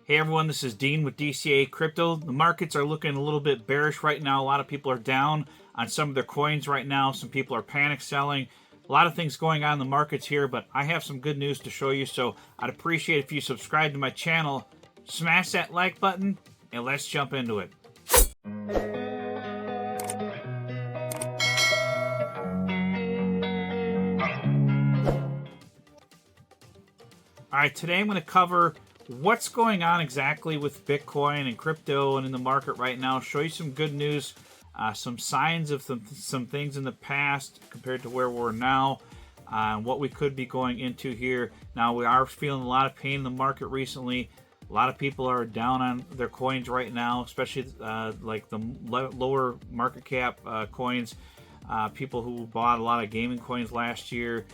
Hey everyone, this is Dean with DCA Crypto. The markets are looking a little bit bearish right now. A lot of people are down on some of their coins right now. Some people are panic selling. A lot of things going on in the markets here, but I have some good news to show you. So I'd appreciate if you subscribe to my channel, smash that like button, and let's jump into it. All right, today I'm going to cover what's going on exactly with Bitcoin and crypto and in the market right now. Show you some good news, some signs of some things in the past compared to where we're now, and what we could be going into here. Now, we are feeling a lot of pain in the market recently. A lot of people are down on their coins right now, especially like the lower market cap coins. People who bought a lot of gaming coins last year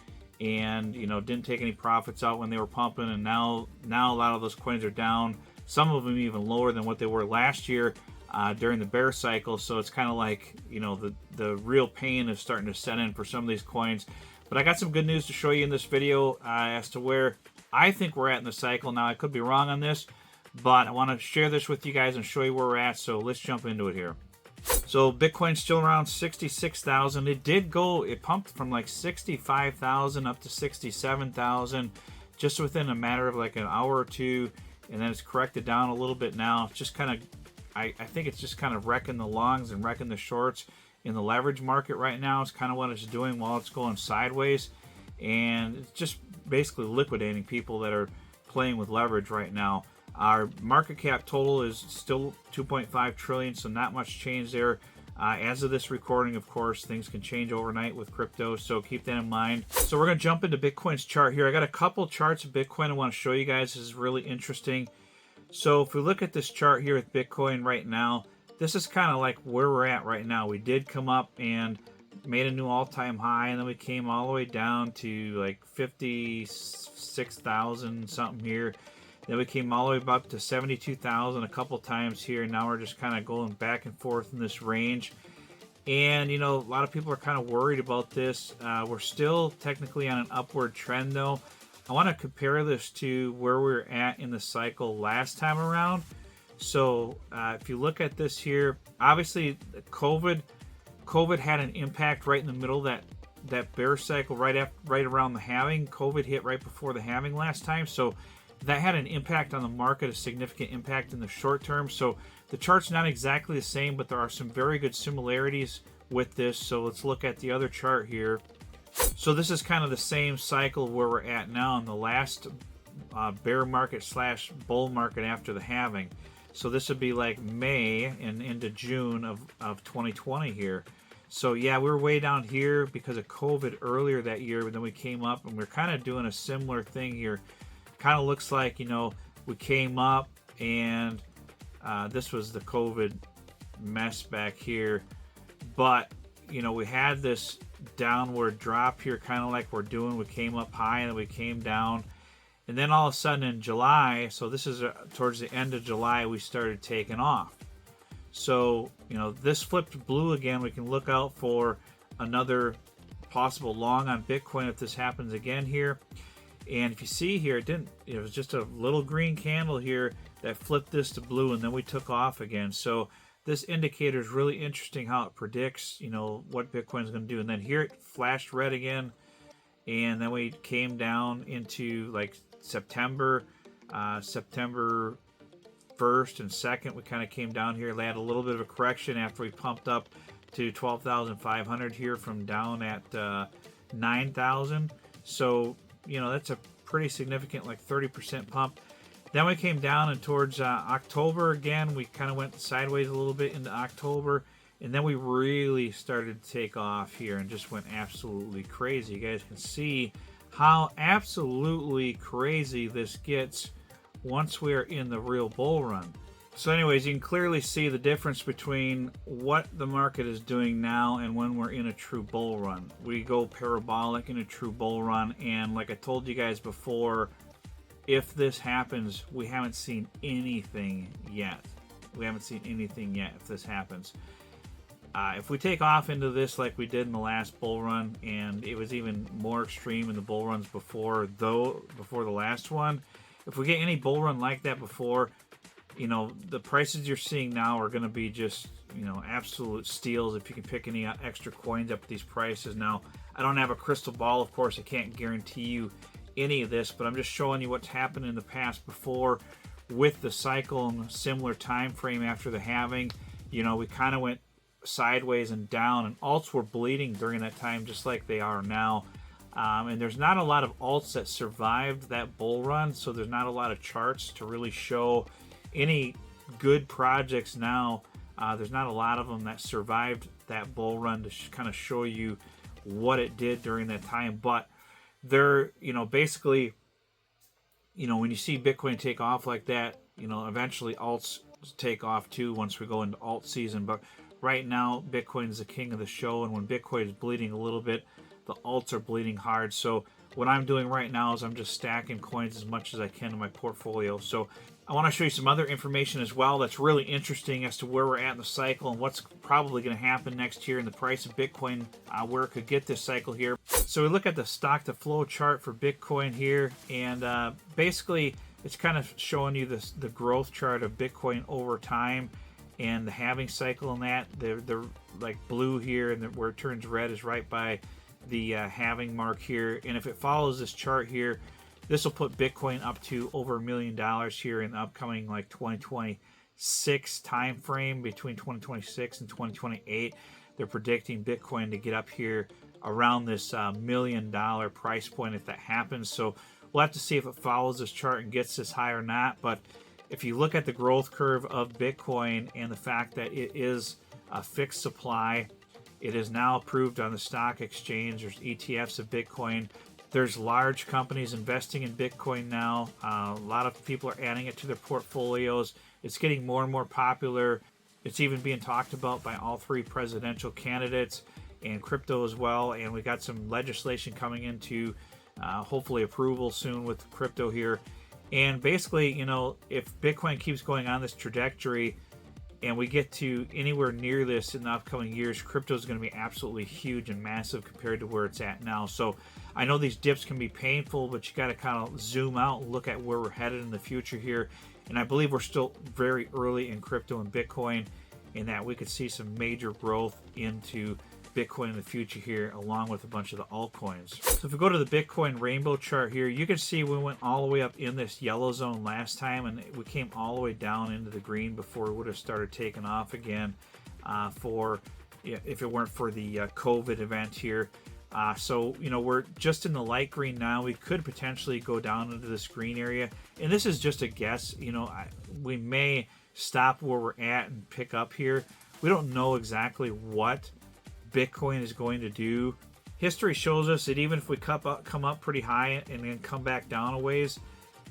and didn't take any profits out when they were pumping, and now a lot of those coins are down, some of them even lower than what they were last year during the bear cycle. So it's kind of like the real pain is starting to set in for some of these coins. But I got some good news to show you in this video as to where I think we're at in the cycle. Now, I could be wrong on this, but I want to share this with you guys and show you where we're at. So let's jump into it here. So Bitcoin's still around 66,000. It pumped from like 65,000 up to 67,000 just within a matter of like an hour or two, and then it's corrected down a little bit now. It's just kind of, I think it's just kind of wrecking the longs and wrecking the shorts in the leverage market right now. It's kind of what it's doing while it's going sideways, and it's just basically liquidating people that are playing with leverage right now. Our market cap total is still 2.5 trillion, so not much change there. As of this recording, of course, things can change overnight with crypto, so keep that in mind. So we're going to jump into Bitcoin's chart here. I got a couple charts of Bitcoin I want to show you guys. This is really interesting. So if we look at this chart here with Bitcoin right now, this is kind of like where we're at right now. We did come up and made a new all-time high, and then we came all the way down to like 56,000 something here. Then we came all the way up to 72,000 a couple times here, and now we're just kind of going back and forth in this range. And a lot of people are kind of worried about this. We're still technically on an upward trend, though. I want to compare this to where we were at in the cycle last time around. So if you look at this here, obviously COVID had an impact right in the middle of that bear cycle, right around the halving. COVID hit right before the halving last time, so that had an impact on the market, a significant impact in the short term. So the chart's not exactly the same, but there are some very good similarities with this. So let's look at the other chart here. So this is kind of the same cycle where we're at now in the last bear market / bull market after the halving. So this would be like May and into June of 2020 here. So yeah, we were way down here because of COVID earlier that year, but then we came up and we're kind of doing a similar thing here. Kind of looks like, we came up and this was the COVID mess back here. But, we had this downward drop here, kind of like we're doing. We came up high and then we came down. And then all of a sudden in July, so this is towards the end of July, we started taking off. So, this flipped blue again. We can look out for another possible long on Bitcoin if this happens again here. And if you see here, it was just a little green candle here that flipped this to blue, and then we took off again. So this indicator is really interesting how it predicts, what Bitcoin is going to do. And then here it flashed red again, and then we came down into like September 1st and 2nd. We kind of came down here, had a little bit of a correction after we pumped up to 12,500 here from down at 9,000. So that's a pretty significant, like 30% pump. Then we came down, and towards October again, we kind of went sideways a little bit into October, and then we really started to take off here and just went absolutely crazy. You guys can see how absolutely crazy this gets once we're in the real bull run. So anyways, you can clearly see the difference between what the market is doing now and when we're in a true bull run. We go parabolic in a true bull run, and like I told you guys before, if this happens, we haven't seen anything yet. We haven't seen anything yet if this happens. If we take off into this like we did in the last bull run, and it was even more extreme in the bull runs before the last one, if we get any bull run like that before, you know, the prices you're seeing now are going to be just, you know, absolute steals if you can pick any extra coins up at these prices. Now, I don't have a crystal ball, of course. I can't guarantee you any of this, but I'm just showing you what's happened in the past before with the cycle and a similar time frame after the halving. You know, we kind of went sideways and down, and alts were bleeding during that time just like they are now. And there's not a lot of alts that survived that bull run, so there's not a lot of charts to really show any good projects now. There's not a lot of them that survived that bull run to kind of show you what it did during that time. But they're, you know, basically, you know, when you see Bitcoin take off like that, you know, eventually alts take off too once we go into alt season. But right now, Bitcoin is the king of the show, and when Bitcoin is bleeding a little bit, the alts are bleeding hard. So what I'm doing right now is I'm just stacking coins as much as I can in my portfolio. So I want to show you some other information as well that's really interesting as to where we're at in the cycle and what's probably going to happen next year in the price of Bitcoin, where it could get this cycle here. So we look at the stock to flow chart for Bitcoin here, and basically it's kind of showing you the growth chart of Bitcoin over time and the halving cycle and that. They're like blue here, and where it turns red is right by the halving mark here. And if it follows this chart here, this will put Bitcoin up to over $1 million here in the upcoming like 2026 time frame. Between 2026 and 2028, they're predicting Bitcoin to get up here around this $1 million price point if that happens. So we'll have to see if it follows this chart and gets this high or not. But if you look at the growth curve of Bitcoin and the fact that it is a fixed supply, it is now approved on the stock exchange. There's ETFs of Bitcoin. There's large companies investing in Bitcoin now. A lot of people are adding it to their portfolios. It's getting more and more popular. It's even being talked about by all three presidential candidates and crypto as well. And we got some legislation coming into hopefully approval soon with crypto here. And basically, you know, if Bitcoin keeps going on this trajectory and we get to anywhere near this in the upcoming years, crypto is going to be absolutely huge and massive compared to where it's at now. So I know these dips can be painful, but you got to kind of zoom out and look at where we're headed in the future here. And I believe we're still very early in crypto and Bitcoin, in that we could see some major growth into Bitcoin in the future here, along with a bunch of the altcoins. So if we go to the Bitcoin rainbow chart here, you can see we went all the way up in this yellow zone last time, and we came all the way down into the green before it would have started taking off again if it weren't for the COVID event here. So, you know, we're just in the light green now. We could potentially go down into this green area, and this is just a guess. You know, we may stop where we're at and pick up here. We don't know exactly what Bitcoin is going to do. History shows us that even if we come up pretty high and then come back down a ways,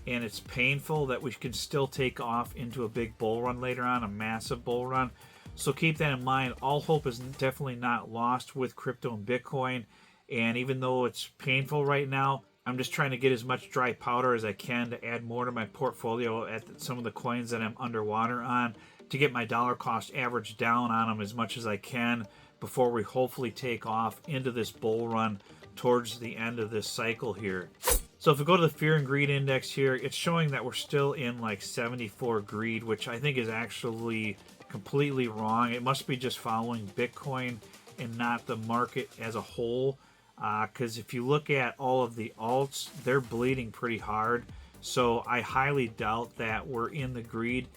and it's painful, that we can still take off into a big bull run later on, a massive bull run. So keep that in mind. All hope is definitely not lost with crypto and Bitcoin. And even though it's painful right now, I'm just trying to get as much dry powder as I can to add more to my portfolio at some of the coins that I'm underwater on, to get my dollar cost average down on them as much as I can before we hopefully take off into this bull run towards the end of this cycle here. So if we go to the fear and greed index here, it's showing that we're still in like 74 greed, which I think is actually completely wrong. It must be just following Bitcoin and not the market as a whole. Because if you look at all of the alts, they're bleeding pretty hard. So I highly doubt that we're in the greed.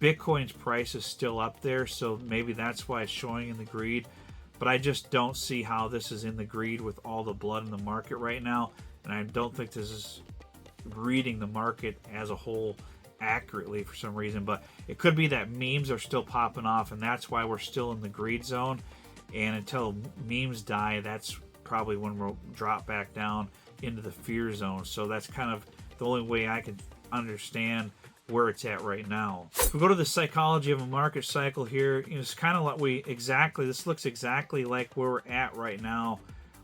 Bitcoin's price is still up there, so maybe that's why it's showing in the greed. But I just don't see how this is in the greed with all the blood in the market right now. And I don't think this is reading the market as a whole accurately for some reason. But it could be that memes are still popping off, and that's why we're still in the greed zone. And until memes die, that's probably when we'll drop back down into the fear zone. So that's kind of the only way I can understand where it's at right now. If we go to the psychology of a market cycle here, you know, it's kind of like this looks exactly like where we're at right now,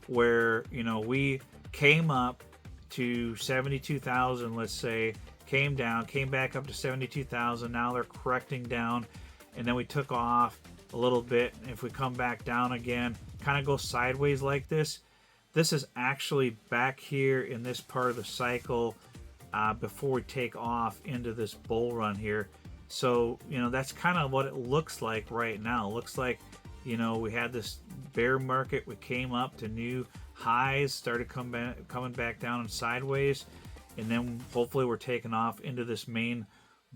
where, you know, we came up to 72,000, let's say, came down, came back up to 72,000. Now they're correcting down, and then we took off a little bit. If we come back down again, kind of go sideways like this, this is actually back here in this part of the cycle before we take off into this bull run here. So, you know, that's kind of what it looks like right now. It looks like, you know, we had this bear market. We came up to new highs, started coming back down and sideways. And then hopefully we're taking off into this main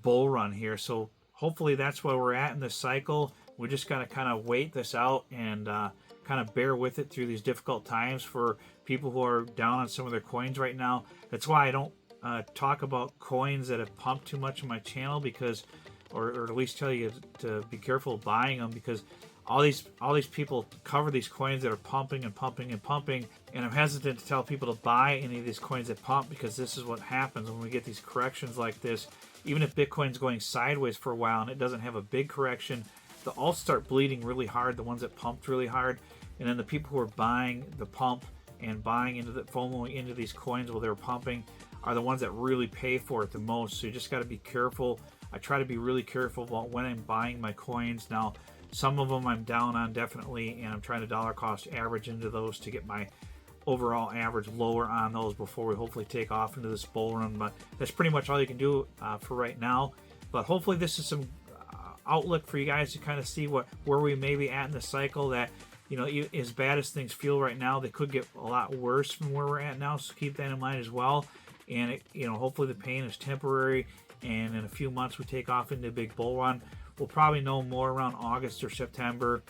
bull run here. So hopefully that's where we're at in this cycle. We just got to kind of wait this out and kind of bear with it through these difficult times for people who are down on some of their coins right now. That's why I don't talk about coins that have pumped too much on my channel, because, or at least tell you to be careful of buying them, because all these people cover these coins that are pumping and pumping and pumping, and I'm hesitant to tell people to buy any of these coins that pump, because this is what happens when we get these corrections like this. Even if Bitcoin's going sideways for a while and it doesn't have a big correction, the alts start bleeding really hard, the ones that pumped really hard, and then the people who are buying the pump and buying into the FOMO into these coins while they're pumping are the ones that really pay for it the most. So you just got to be careful. I try to be really careful about when I'm buying my coins. Now, some of them I'm down on definitely, and I'm trying to dollar cost average into those to get my overall average lower on those before we hopefully take off into this bull run. But that's pretty much all you can do for right now. But hopefully this is some outlook for you guys to kind of see where we may be at in the cycle. That, you know, as bad as things feel right now, they could get a lot worse from where we're at now. So keep that in mind as well. And it, you know, hopefully the pain is temporary, and in a few months we take off into a big bull run. We'll probably know more around August or September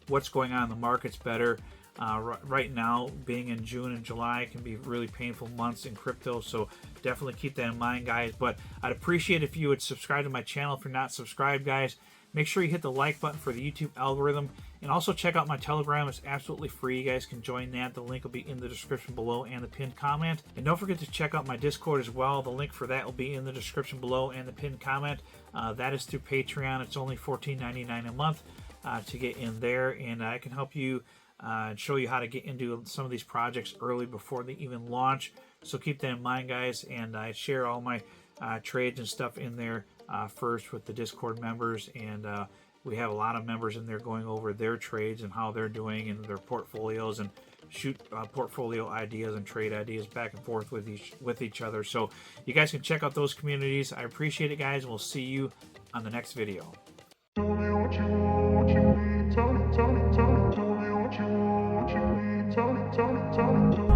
what's going on in the markets better. Right now, being in June and July can be really painful months in crypto, so definitely keep that in mind, guys. But I'd appreciate if you would subscribe to my channel. If you're not subscribed, guys, make sure you hit the like button for the YouTube algorithm, and also check out my Telegram. It's absolutely free. You guys can join that. The link will be in the description below and the pinned comment. And don't forget to check out my Discord as well. The link for that will be in the description below and the pinned comment. That is through Patreon. It's only $14.99 a month to get in there, and I can help you and show you how to get into some of these projects early before they even launch. So keep that in mind, guys. And I share all my trades and stuff in there first with the Discord members, and we have a lot of members in there going over their trades and how they're doing and their portfolios, and shoot portfolio ideas and trade ideas back and forth with each other. So you guys can check out those communities. I appreciate it, guys, and we'll see you on the next video. Tell me what you want, what you need. Tell me what you want, what you need. Tell me.